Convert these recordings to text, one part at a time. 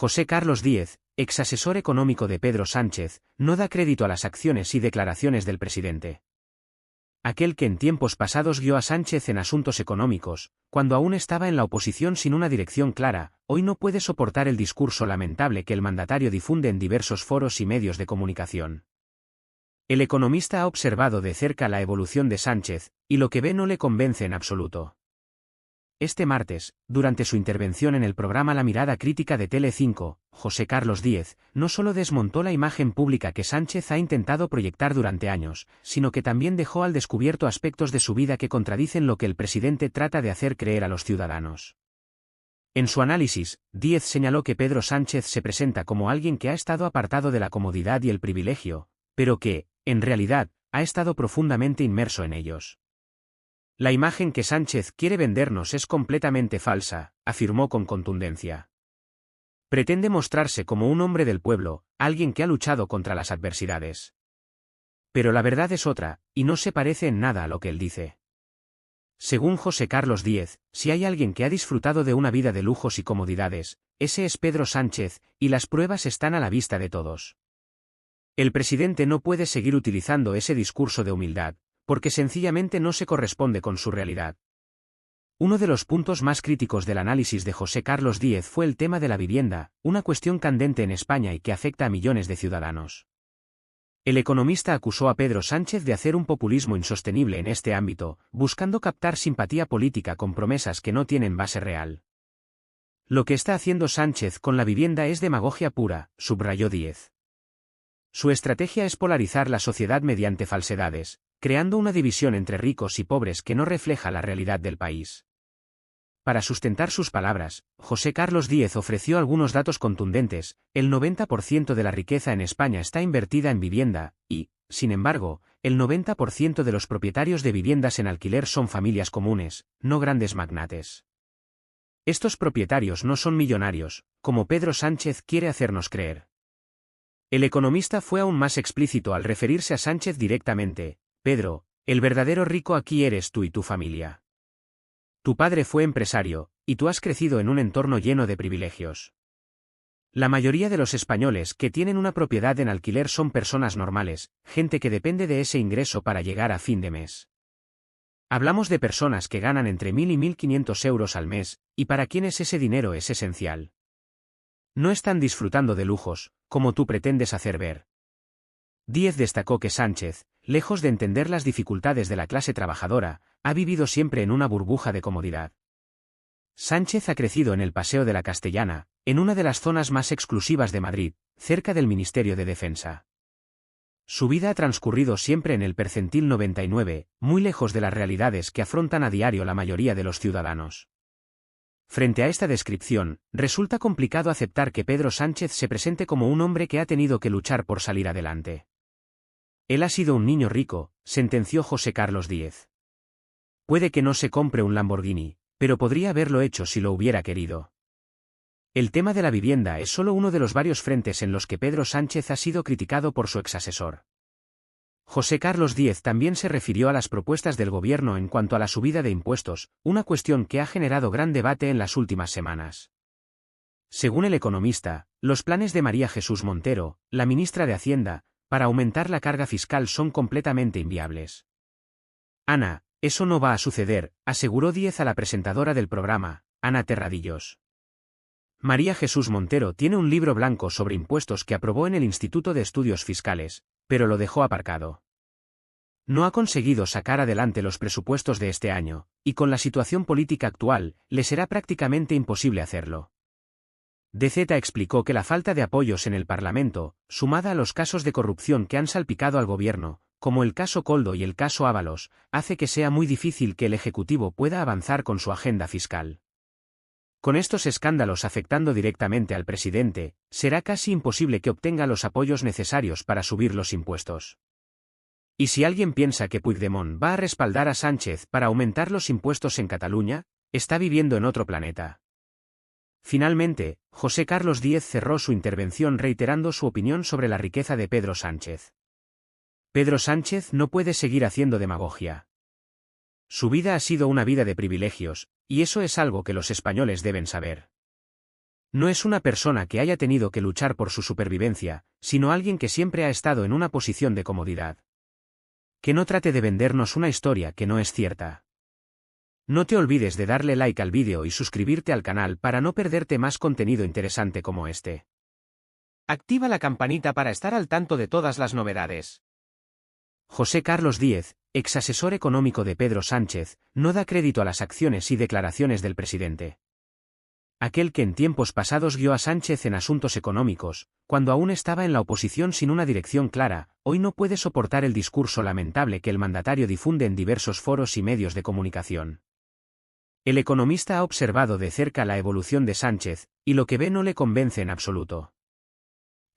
José Carlos Díez, ex asesor económico de Pedro Sánchez, no da crédito a las acciones y declaraciones del presidente. Aquel que en tiempos pasados guió a Sánchez en asuntos económicos, cuando aún estaba en la oposición sin una dirección clara, hoy no puede soportar el discurso lamentable que el mandatario difunde en diversos foros y medios de comunicación. El economista ha observado de cerca la evolución de Sánchez, y lo que ve no le convence en absoluto. Este martes, durante su intervención en el programa La Mirada Crítica de Tele5, José Carlos Díez no solo desmontó la imagen pública que Sánchez ha intentado proyectar durante años, sino que también dejó al descubierto aspectos de su vida que contradicen lo que el presidente trata de hacer creer a los ciudadanos. En su análisis, Díez señaló que Pedro Sánchez se presenta como alguien que ha estado apartado de la comodidad y el privilegio, pero que, en realidad, ha estado profundamente inmerso en ellos. La imagen que Sánchez quiere vendernos es completamente falsa, afirmó con contundencia. Pretende mostrarse como un hombre del pueblo, alguien que ha luchado contra las adversidades. Pero la verdad es otra, y no se parece en nada a lo que él dice. Según José Carlos Díez, si hay alguien que ha disfrutado de una vida de lujos y comodidades, ese es Pedro Sánchez, y las pruebas están a la vista de todos. El presidente no puede seguir utilizando ese discurso de humildad, porque sencillamente no se corresponde con su realidad. Uno de los puntos más críticos del análisis de José Carlos Díez fue el tema de la vivienda, una cuestión candente en España y que afecta a millones de ciudadanos. El economista acusó a Pedro Sánchez de hacer un populismo insostenible en este ámbito, buscando captar simpatía política con promesas que no tienen base real. Lo que está haciendo Sánchez con la vivienda es demagogia pura, subrayó Díez. Su estrategia es polarizar la sociedad mediante falsedades, creando una división entre ricos y pobres que no refleja la realidad del país. Para sustentar sus palabras, José Carlos Díez ofreció algunos datos contundentes: el 90% de la riqueza en España está invertida en vivienda, y, sin embargo, el 90% de los propietarios de viviendas en alquiler son familias comunes, no grandes magnates. Estos propietarios no son millonarios, como Pedro Sánchez quiere hacernos creer. El economista fue aún más explícito al referirse a Sánchez directamente: Pedro, el verdadero rico aquí eres tú y tu familia. Tu padre fue empresario, y tú has crecido en un entorno lleno de privilegios. La mayoría de los españoles que tienen una propiedad en alquiler son personas normales, gente que depende de ese ingreso para llegar a fin de mes. Hablamos de personas que ganan entre 1.000 y 1.500 euros al mes, y para quienes ese dinero es esencial. No están disfrutando de lujos, como tú pretendes hacer ver. Díez destacó que Sánchez, lejos de entender las dificultades de la clase trabajadora, ha vivido siempre en una burbuja de comodidad. Sánchez ha crecido en el Paseo de la Castellana, en una de las zonas más exclusivas de Madrid, cerca del Ministerio de Defensa. Su vida ha transcurrido siempre en el percentil 99, muy lejos de las realidades que afrontan a diario la mayoría de los ciudadanos. Frente a esta descripción, resulta complicado aceptar que Pedro Sánchez se presente como un hombre que ha tenido que luchar por salir adelante. Él ha sido un niño rico, sentenció José Carlos Díez. Puede que no se compre un Lamborghini, pero podría haberlo hecho si lo hubiera querido. El tema de la vivienda es solo uno de los varios frentes en los que Pedro Sánchez ha sido criticado por su exasesor. José Carlos Díez también se refirió a las propuestas del gobierno en cuanto a la subida de impuestos, una cuestión que ha generado gran debate en las últimas semanas. Según el economista, los planes de María Jesús Montero, la ministra de Hacienda, para aumentar la carga fiscal son completamente inviables. Ana, eso no va a suceder, aseguró Díez a la presentadora del programa, Ana Terradillos. María Jesús Montero tiene un libro blanco sobre impuestos que aprobó en el Instituto de Estudios Fiscales, pero lo dejó aparcado. No ha conseguido sacar adelante los presupuestos de este año, y con la situación política actual, le será prácticamente imposible hacerlo. DZ explicó que la falta de apoyos en el Parlamento, sumada a los casos de corrupción que han salpicado al gobierno, como el caso Coldo y el caso Ábalos, hace que sea muy difícil que el Ejecutivo pueda avanzar con su agenda fiscal. Con estos escándalos afectando directamente al presidente, será casi imposible que obtenga los apoyos necesarios para subir los impuestos. Y si alguien piensa que Puigdemont va a respaldar a Sánchez para aumentar los impuestos en Cataluña, está viviendo en otro planeta. Finalmente, José Carlos Díez cerró su intervención reiterando su opinión sobre la riqueza de Pedro Sánchez. Pedro Sánchez no puede seguir haciendo demagogia. Su vida ha sido una vida de privilegios, y eso es algo que los españoles deben saber. No es una persona que haya tenido que luchar por su supervivencia, sino alguien que siempre ha estado en una posición de comodidad. Que no trate de vendernos una historia que no es cierta. No te olvides de darle like al vídeo y suscribirte al canal para no perderte más contenido interesante como este. Activa la campanita para estar al tanto de todas las novedades. José Carlos Díez, ex asesor económico de Pedro Sánchez, no da crédito a las acciones y declaraciones del presidente. Aquel que en tiempos pasados guió a Sánchez en asuntos económicos, cuando aún estaba en la oposición sin una dirección clara, hoy no puede soportar el discurso lamentable que el mandatario difunde en diversos foros y medios de comunicación. El economista ha observado de cerca la evolución de Sánchez, y lo que ve no le convence en absoluto.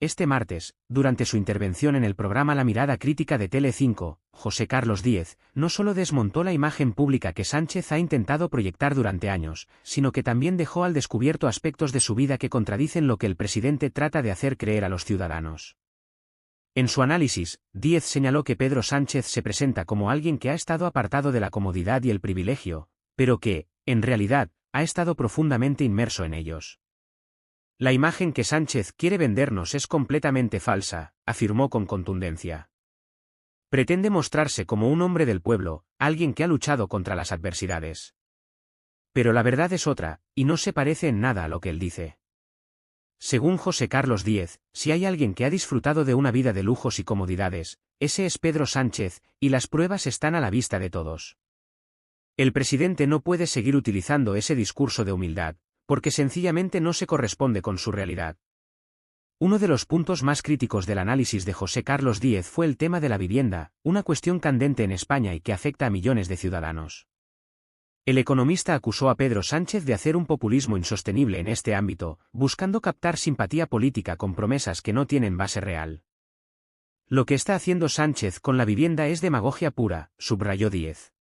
Este martes, durante su intervención en el programa La Mirada Crítica de Tele5, José Carlos Díez no solo desmontó la imagen pública que Sánchez ha intentado proyectar durante años, sino que también dejó al descubierto aspectos de su vida que contradicen lo que el presidente trata de hacer creer a los ciudadanos. En su análisis, Díez señaló que Pedro Sánchez se presenta como alguien que ha estado apartado de la comodidad y el privilegio, pero que, en realidad, ha estado profundamente inmerso en ellos. La imagen que Sánchez quiere vendernos es completamente falsa, afirmó con contundencia. Pretende mostrarse como un hombre del pueblo, alguien que ha luchado contra las adversidades. Pero la verdad es otra, y no se parece en nada a lo que él dice. Según José Carlos Díez, si hay alguien que ha disfrutado de una vida de lujos y comodidades, ese es Pedro Sánchez, y las pruebas están a la vista de todos. El presidente no puede seguir utilizando ese discurso de humildad, porque sencillamente no se corresponde con su realidad. Uno de los puntos más críticos del análisis de José Carlos Díez fue el tema de la vivienda, una cuestión candente en España y que afecta a millones de ciudadanos. El economista acusó a Pedro Sánchez de hacer un populismo insostenible en este ámbito, buscando captar simpatía política con promesas que no tienen base real. Lo que está haciendo Sánchez con la vivienda es demagogia pura, subrayó Díez.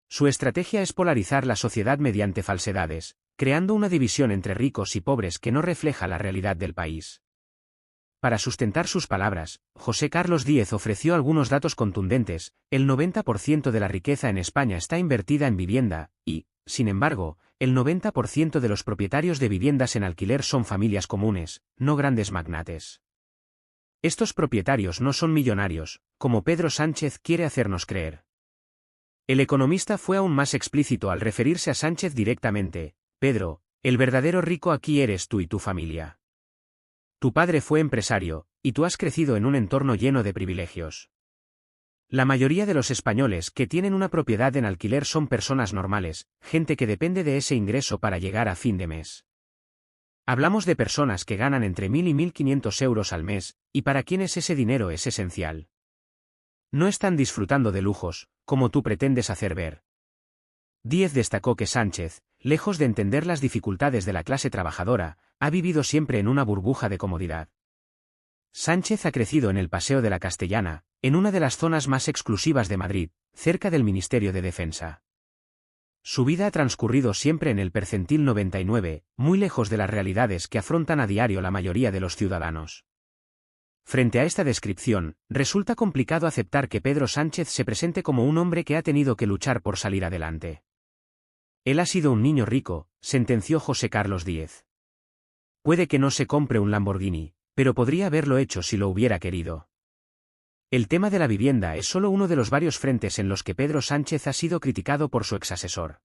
Su estrategia es polarizar la sociedad mediante falsedades, creando una división entre ricos y pobres que no refleja la realidad del país. Para sustentar sus palabras, José Carlos Díez ofreció algunos datos contundentes: el 90% de la riqueza en España está invertida en vivienda, y, sin embargo, el 90% de los propietarios de viviendas en alquiler son familias comunes, no grandes magnates. Estos propietarios no son millonarios, como Pedro Sánchez quiere hacernos creer. El economista fue aún más explícito al referirse a Sánchez directamente: Pedro, el verdadero rico aquí eres tú y tu familia. Tu padre fue empresario, y tú has crecido en un entorno lleno de privilegios. La mayoría de los españoles que tienen una propiedad en alquiler son personas normales, gente que depende de ese ingreso para llegar a fin de mes. Hablamos de personas que ganan entre 1.000 y 1.500 euros al mes, y para quienes ese dinero es esencial. No están disfrutando de lujos, como tú pretendes hacer ver. Díez destacó que Sánchez, lejos de entender las dificultades de la clase trabajadora, ha vivido siempre en una burbuja de comodidad. Sánchez ha crecido en el Paseo de la Castellana, en una de las zonas más exclusivas de Madrid, cerca del Ministerio de Defensa. Su vida ha transcurrido siempre en el percentil 99, muy lejos de las realidades que afrontan a diario la mayoría de los ciudadanos. Frente a esta descripción, resulta complicado aceptar que Pedro Sánchez se presente como un hombre que ha tenido que luchar por salir adelante. Él ha sido un niño rico, sentenció José Carlos Díez. Puede que no se compre un Lamborghini, pero podría haberlo hecho si lo hubiera querido. El tema de la vivienda es solo uno de los varios frentes en los que Pedro Sánchez ha sido criticado por su exasesor.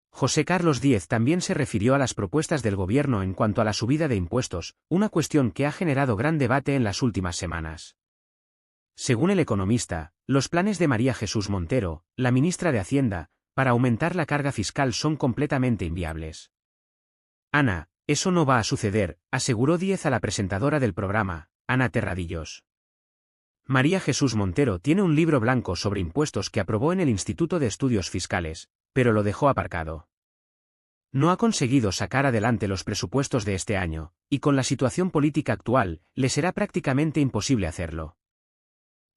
José Carlos Díez también se refirió a las propuestas del gobierno en cuanto a la subida de impuestos, una cuestión que ha generado gran debate en las últimas semanas. Según el economista, los planes de María Jesús Montero, la ministra de Hacienda, para aumentar la carga fiscal son completamente inviables. Ana, eso no va a suceder, aseguró Díez a la presentadora del programa, Ana Terradillos. María Jesús Montero tiene un libro blanco sobre impuestos que aprobó en el Instituto de Estudios Fiscales, pero lo dejó aparcado. No ha conseguido sacar adelante los presupuestos de este año, y con la situación política actual, le será prácticamente imposible hacerlo.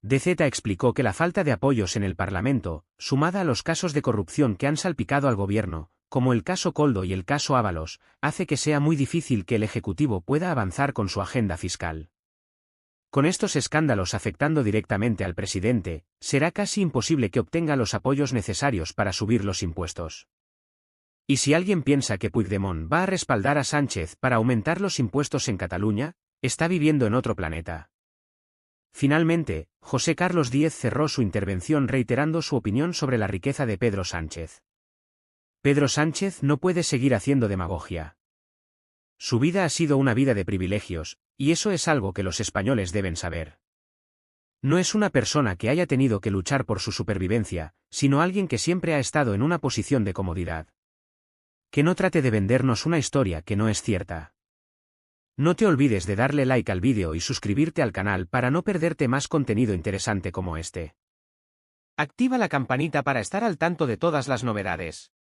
DZ explicó que la falta de apoyos en el Parlamento, sumada a los casos de corrupción que han salpicado al gobierno, como el caso Coldo y el caso Ábalos, hace que sea muy difícil que el Ejecutivo pueda avanzar con su agenda fiscal. Con estos escándalos afectando directamente al presidente, será casi imposible que obtenga los apoyos necesarios para subir los impuestos. Y si alguien piensa que Puigdemont va a respaldar a Sánchez para aumentar los impuestos en Cataluña, está viviendo en otro planeta. Finalmente, José Carlos Díez cerró su intervención reiterando su opinión sobre la riqueza de Pedro Sánchez. Pedro Sánchez no puede seguir haciendo demagogia. Su vida ha sido una vida de privilegios, y eso es algo que los españoles deben saber. No es una persona que haya tenido que luchar por su supervivencia, sino alguien que siempre ha estado en una posición de comodidad. Que no trate de vendernos una historia que no es cierta. No te olvides de darle like al vídeo y suscribirte al canal para no perderte más contenido interesante como este. Activa la campanita para estar al tanto de todas las novedades.